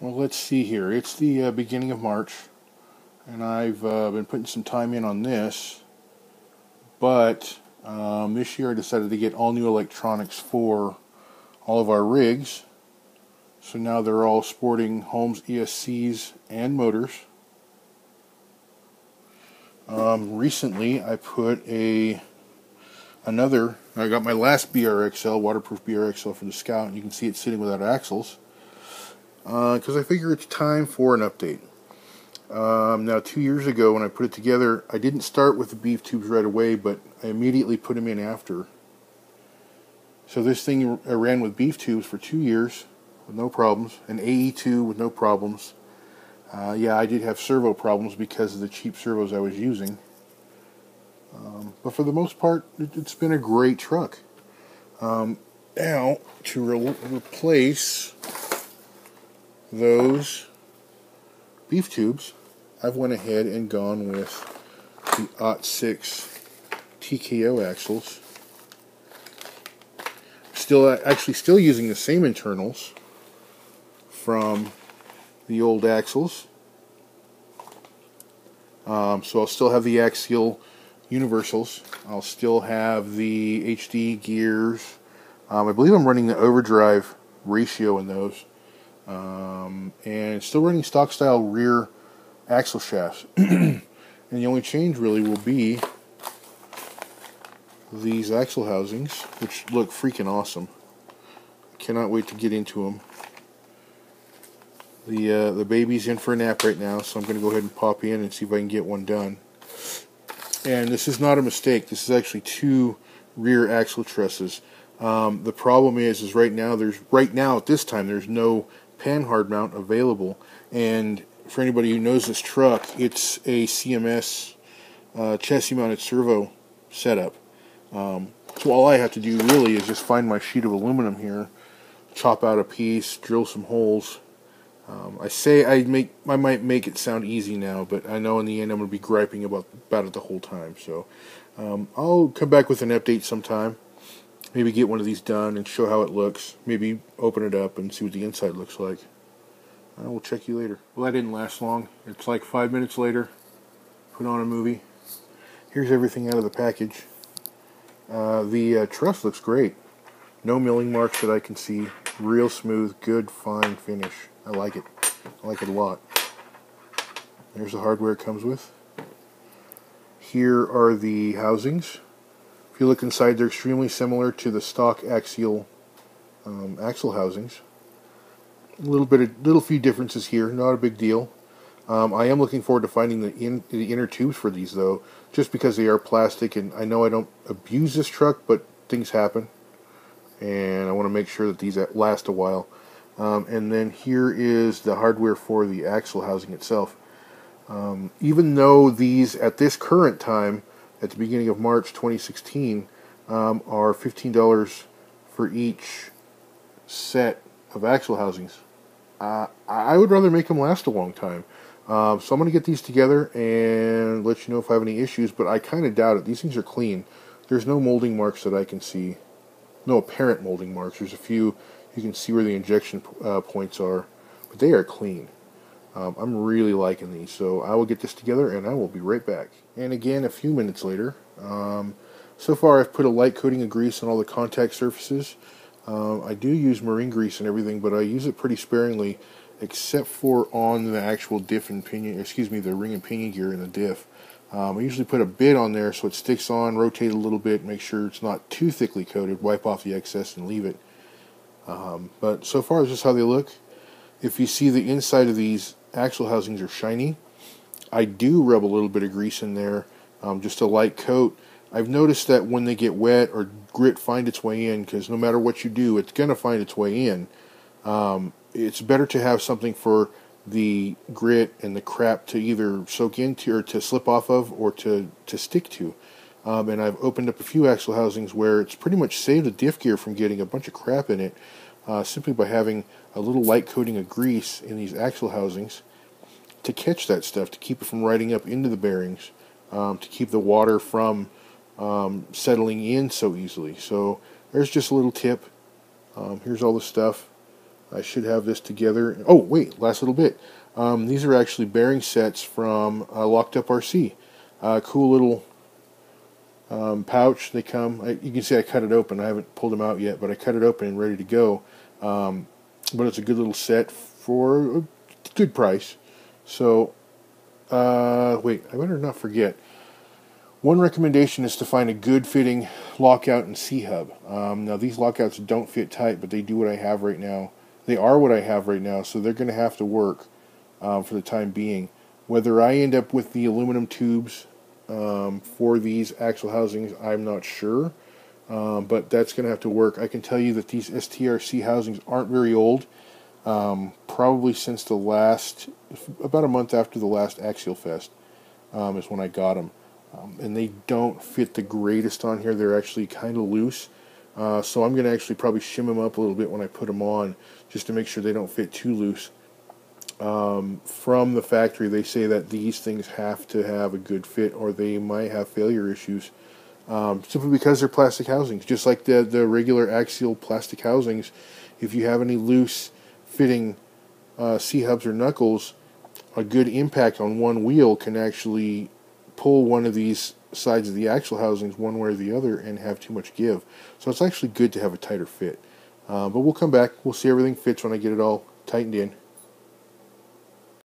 Well, let's see here. It's the beginning of March, and I've been putting some time in on this, but this year I decided to get all new electronics for all of our rigs. So now they're all sporting Holmes ESCs and motors. Recently I put I got my last BRXL, waterproof BRXL for the Scout, and you can see it sitting without axles. Because I figure it's time for an update. Now, 2 years ago when I put it together, I didn't start with the beef tubes right away, but I immediately put them in after. So this thing ran with beef tubes for 2 years with no problems, an AE2 with no problems. Yeah, I did have servo problems because of the cheap servos I was using. But for the most part, it's been a great truck. Now, to replace those beef tubes, I've went ahead and gone with the Ottsix TKO axles. Still using the same internals from the old axles. So I'll still have the axial universals. I'll still have the HD gears. I believe I'm running the overdrive ratio in those. And still running stock style rear axle shafts. And the only change really will be these axle housings, which look freaking awesome. Cannot wait to get into them. The baby's in for a nap right now, so I'm going to go ahead and pop in and see if I can get one done. And this is not a mistake. This is actually two rear axle trusses. The problem is right now at this time there's no pan hard mount available, and for anybody who knows this truck, it's a CMS chassis mounted servo setup. So all I have to do really is just find my sheet of aluminum here, chop out a piece, drill some holes. I might make it sound easy now, but I know in the end I'm going to be griping about it the whole time. So I'll come back with an update sometime. Maybe get one of these done and show how it looks. Maybe open it up and see what the inside looks like. I will check you later. Well, that didn't last long. It's like 5 minutes later. Put on a movie. Here's everything out of the package. The truss looks great. No milling marks that I can see. Real smooth, good, fine finish. I like it. I like it a lot. There's the hardware it comes with. Here are the housings. If you look inside, they're extremely similar to the stock axial axle housings. Little few differences here, not a big deal. I am looking forward to finding the inner tubes for these though, just because they are plastic, and I know I don't abuse this truck, but things happen, and I want to make sure that these last a while. And then here is the hardware for the axle housing itself. Even though these at this current time, at the beginning of March 2016, are $15 for each set of axle housings. I would rather make them last a long time. So I'm going to get these together and let you know if I have any issues, but I kind of doubt it. These things are clean. There's no molding marks that I can see. No apparent molding marks. There's a few. You can see where the injection points are, but they are clean. I'm really liking these, so I will get this together and I will be right back. And again, a few minutes later. So far I've put a light coating of grease on all the contact surfaces. I do use marine grease and everything, but I use it pretty sparingly, except for on the actual diff and pinion, the ring and pinion gear in the diff. I usually put a bit on there so it sticks on, rotate it a little bit, make sure it's not too thickly coated, wipe off the excess and leave it. But so far, this is how they look. If you see the inside of these axle housings are shiny, I do rub a little bit of grease in there, just a light coat. I've noticed that when they get wet or grit find its way in, because no matter what you do, it's going to find its way in. It's better to have something for the grit and the crap to either soak into or to slip off of or to stick to. And I've opened up a few axle housings where it's pretty much saved the diff gear from getting a bunch of crap in it, simply by having a little light coating of grease in these axle housings to catch that stuff, to keep it from riding up into the bearings, to keep the water from settling in so easily. So there's just a little tip. Here's all the stuff. I should have this together. Oh, wait, last little bit. These are actually bearing sets from Locked Up RC. Cool little pouch. They come. You can see I cut it open. I haven't pulled them out yet, but I cut it open and ready to go. But it's a good little set for a good price. So, wait, I better not forget. One recommendation is to find a good fitting lockout and C-hub. Now these lockouts don't fit tight, but they do what I have right now. They are what I have right now, so they're going to have to work for the time being. Whether I end up with the aluminum tubes for these axle housings, I'm not sure, but that's going to have to work. I can tell you that these STRC housings aren't very old. Probably since the last, about a month after the last Axial Fest is when I got them. And they don't fit the greatest on here. They're actually kind of loose. So I'm going to actually probably shim them up a little bit when I put them on, just to make sure they don't fit too loose. From the factory, they say that these things have to have a good fit, or they might have failure issues. Simply because they're plastic housings. Just like the regular axial plastic housings, if you have any loose fitting C-hubs or knuckles, a good impact on one wheel can actually pull one of these sides of the axle housings one way or the other and have too much give. So it's actually good to have a tighter fit. But we'll come back. We'll see everything fits when I get it all tightened in.